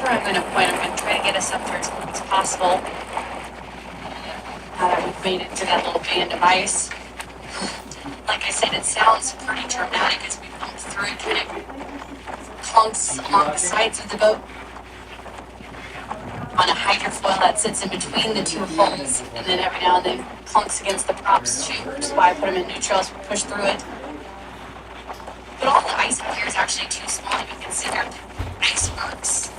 where I'm going to point. I'm going to try to get us up there as quick as possible. Now that we've made it to that little band of ice. Like I said, it sounds pretty dramatic as we pump through it, kind of clunks along the sides of the boat on a hydrofoil that sits in between the two hulls, and then every now and then clunks against the props too, which is why I put them in neutral as we push through it. But all the ice up here is actually too small to be considered icebergs.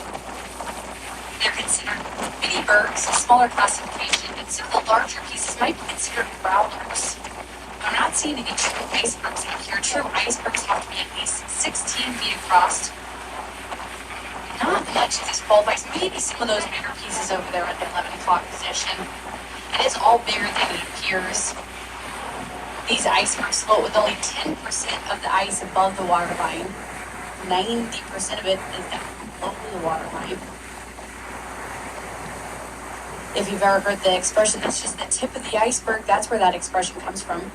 They're considered mini bergs, a smaller classification, and some of the larger pieces might be considered growlers. I'm not seeing any true icebergs out here. True icebergs have to be at least 16 feet across. Not much of this qualifies. Maybe some of those bigger pieces over there at the 11 o'clock position. It is all bigger than it appears. These icebergs float with only 10% of the ice above the waterline. 90% of it is down below the waterline. If you've ever heard the expression, that's just the tip of the iceberg, that's where that expression comes from.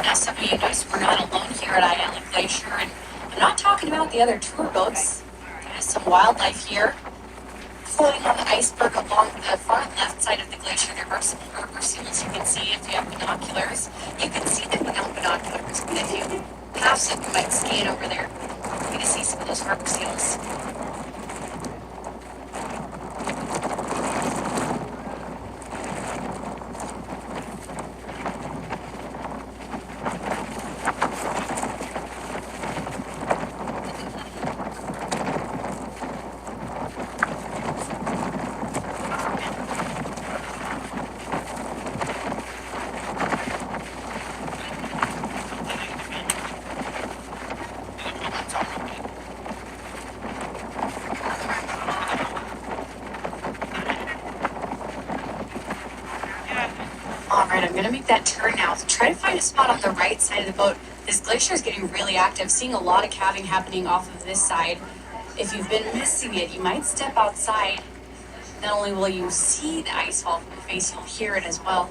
Now, some of you notice we're not alone here at Island Glacier, and I'm not talking about the other tour boats. There's some wildlife here. Floating on the iceberg along the far left side of the glacier, there are some harbor seals you can see if you have binoculars. You can see them without binoculars, but if you have some, you might scan over there. You're going to see some of those harbor seals. Alright, I'm going to make that turn now. So try to find a spot on the right side of the boat. This glacier is getting really active, seeing a lot of calving happening off of this side. If you've been missing it, you might step outside. Not only will you see the ice fall from the face, you'll hear it as well.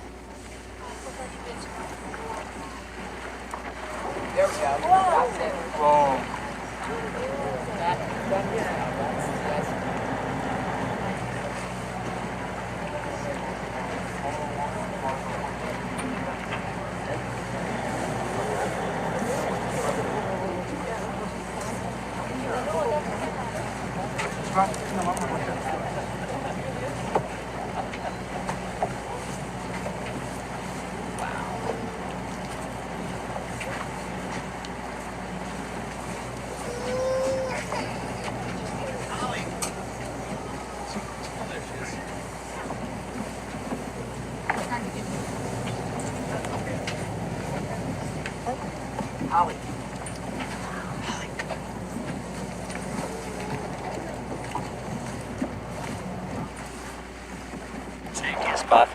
There we go. That's it. Whoa. Ollie. Take your spot.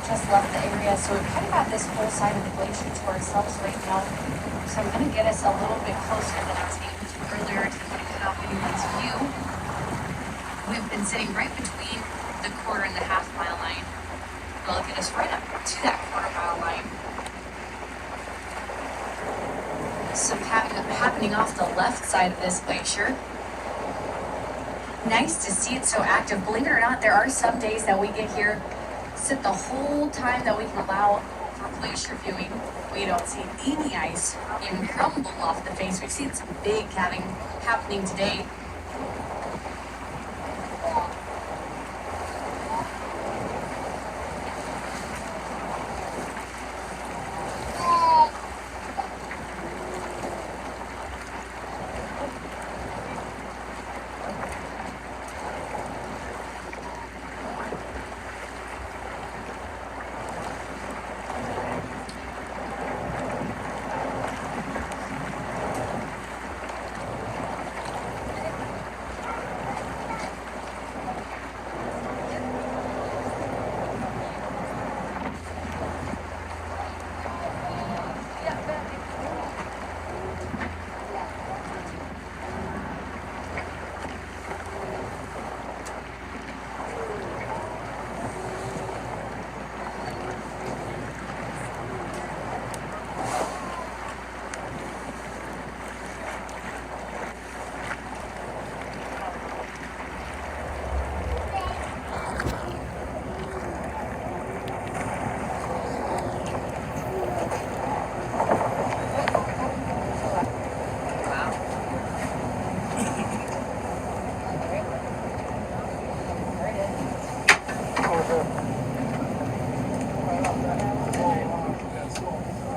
just left the area, so we've kind of got this whole side of the glacier to ourselves right now. So I'm going to get us a little bit closer than I was able to earlier to have anyone's view. We've been sitting right between the quarter and the half mile line. It'll get us right up to that quarter mile line. Some happening off the left side of this glacier. Nice to see it so active. Believe it or not, there are some days that we get here, sit the whole time that we can allow for glacier viewing. We don't see any ice even crumble off the face. We've seen some big calving happening today.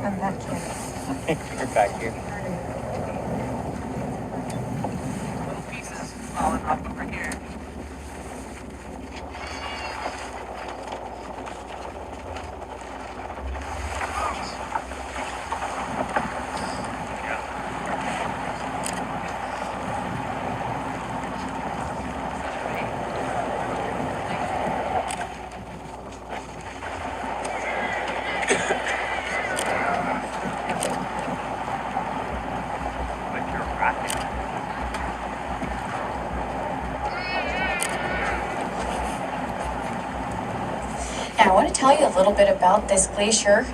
I'm not kidding. You're back here. Little pieces falling off over here. Now, I want to tell you a little bit about this glacier.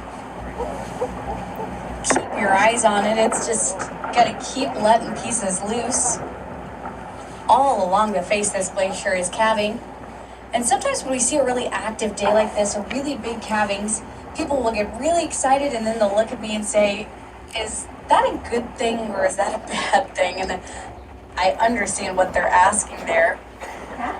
Keep your eyes on it. It's just got to keep letting pieces loose. All along the face of this glacier is calving. And sometimes when we see a really active day like this, or really big calvings, people will get really excited and then they'll look at me and say, is that a good thing or is that a bad thing? And then I understand what they're asking there.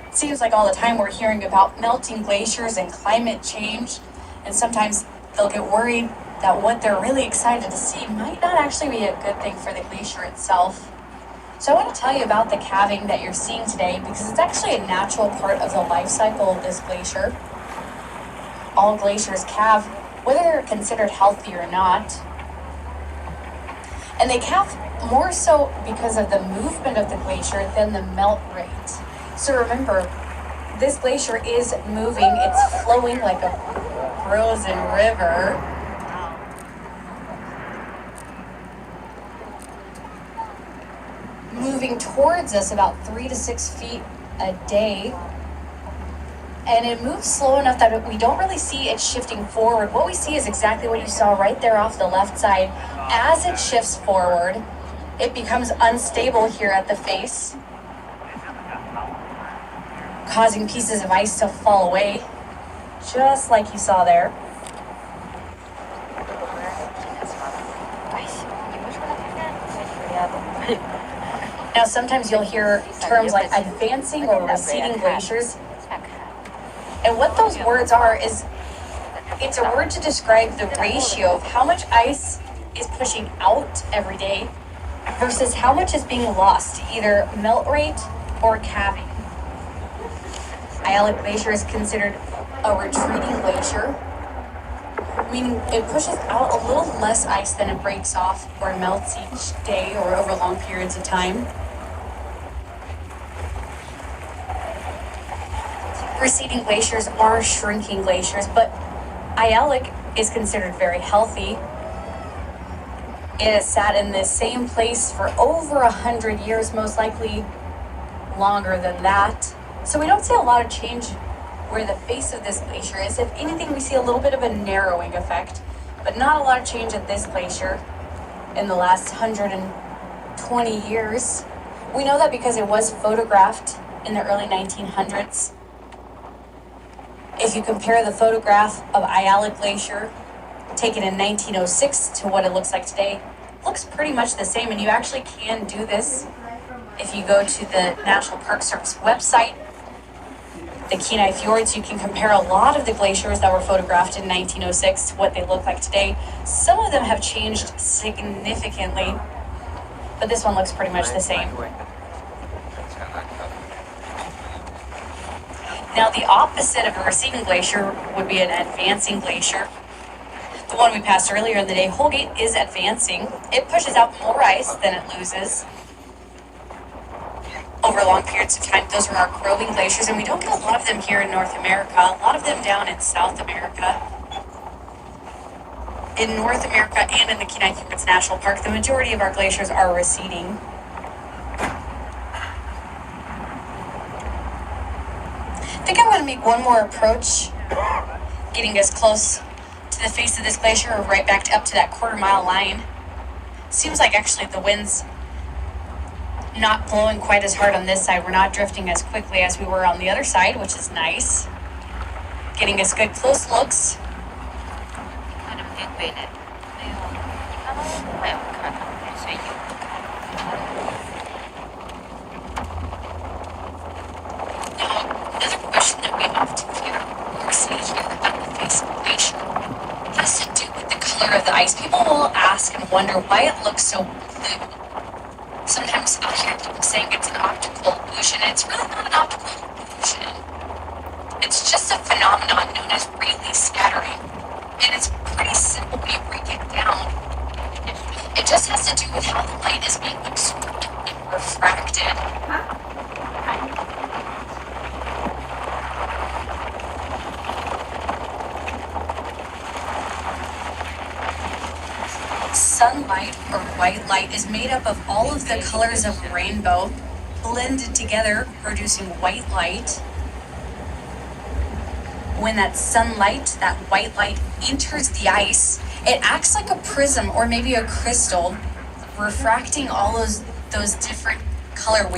It seems like all the time we're hearing about melting glaciers and climate change, and sometimes they'll get worried that what they're really excited to see might not actually be a good thing for the glacier itself. So I want to tell you about the calving that you're seeing today because it's actually a natural part of the life cycle of this glacier. All glaciers calve, whether they're considered healthy or not. And they calve more so because of the movement of the glacier than the melt rate. So remember, this glacier is moving, it's flowing like a frozen river. Moving towards us about 3 to 6 feet a day. And it moves slow enough that we don't really see it shifting forward. What we see is exactly what you saw right there off the left side. As it shifts forward, it becomes unstable here at the face, causing pieces of ice to fall away, just like you saw there. Now, sometimes you'll hear terms like advancing or receding glaciers. And what those words are is, it's a word to describe the ratio of how much ice is pushing out every day versus how much is being lost to either melt rate or calving. Ayala Glacier is considered a retreating glacier, meaning it pushes out a little less ice than it breaks off or melts each day or over long periods of time. Receding glaciers are shrinking glaciers, but Ayalik is considered very healthy. It has sat in this same place for over 100 years, most likely longer than that. So we don't see a lot of change where the face of this glacier is. If anything, we see a little bit of a narrowing effect, but not a lot of change at this glacier in the last 120 years. We know that because it was photographed in the early 1900s. If you compare the photograph of Ayalik Glacier taken in 1906 to what it looks like today, it looks pretty much the same. And you actually can do this if you go to the National Park Service website, the Kenai Fjords. You can compare a lot of the glaciers that were photographed in 1906 to what they look like today. Some of them have changed significantly, but this one looks pretty much the same. Now, the opposite of a receding glacier would be an advancing glacier. The one we passed earlier in the day, Holgate, is advancing. It pushes out more ice than it loses over long periods of time. Those are our calving glaciers, and we don't get a lot of them here in North America, a lot of them down in South America. In North America and in the Kenai Fjords National Park, the majority of our glaciers are receding. I think I'm going to make one more approach, getting as close to the face of this glacier or right back up to that quarter-mile line. Seems like actually the wind's not blowing quite as hard on this side. We're not drifting as quickly as we were on the other side, which is nice. Getting us good close looks. Another question that we often hear or see here about the face of the glacier has to do with the color of the ice. People will ask and wonder why it looks so blue. Sometimes I'll hear people saying it's an optical illusion. It's really not an optical illusion. It's just a phenomenon known as Rayleigh scattering. And it's pretty simple when you break it down. It just has to do with how the light is being absorbed and refracted. Sunlight, or white light, is made up of all of the colors of the rainbow blended together, producing white light. When that sunlight, that white light, enters the ice, it acts like a prism or maybe a crystal, refracting all those different color waves.